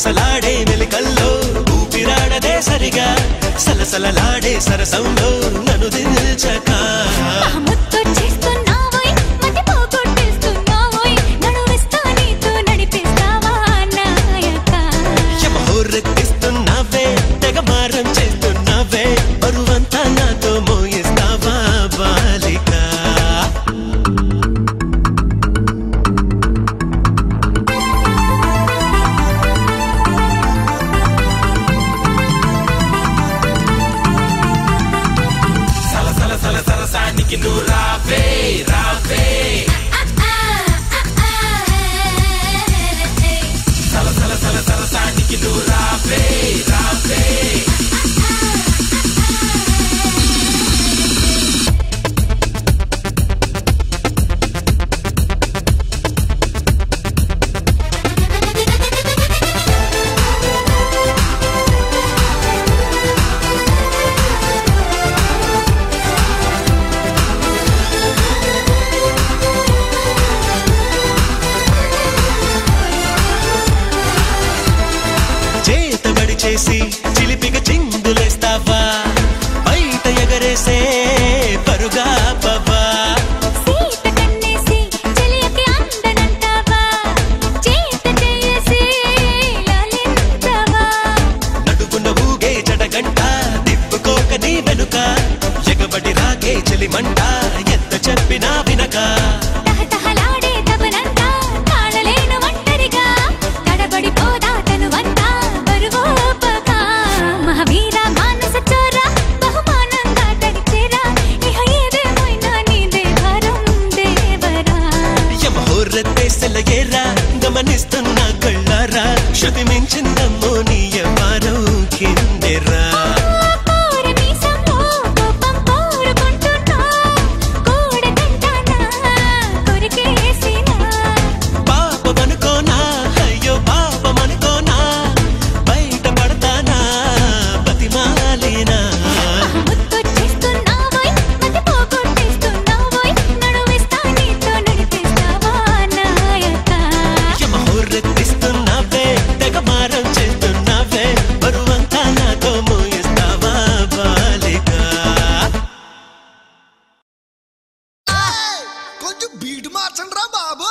సలసలాడే మెలికల్లో ఊపిరాడదే సరిగా సలసలలాడే సరసంలో నన్ను దిల్చక యమహోరెత్తిస్తున్నావే తెగ మారం చేస్తున్నావే బరువంతా నాతో మోయిస్తావా బాలిక సరసానికి నువ్వు రావే రావే సరసానికి నువ్వు రావే రావే చేసి చిలిపిగా చిందులేస్తావా బయట ఎగరేసే పరుగా పవా సీత కన్నేసి చెలియకి అందనంటావా చేత చేసి లాలించవా నడుగున ఊగే జడగంట తిప్పుకోక నీ వెనుక ఎగబడి రాగే చెలిమంట ఎంత చెప్పినా వినక తహతహలాడే తపనంతా తాళలేను ఒంటరిగా తడబడిపోదా తనువంతా బరువోపక మహావీర మానస చోర బహుమానంగా తడిచేరా ఇహ ఏదేమైనా నీదే భారం దేవరా యమహోరెత్తేసెలయేరా గమనిస్తున్న కళ్ళారా శృతి మించిందమ్మో నీ యవ్వారం కిందెరా కోరమీసంలో కోపం కోరుకుంటున్నా కూడదంటానా కొంచెం బీటు మార్చండి రా బాబు.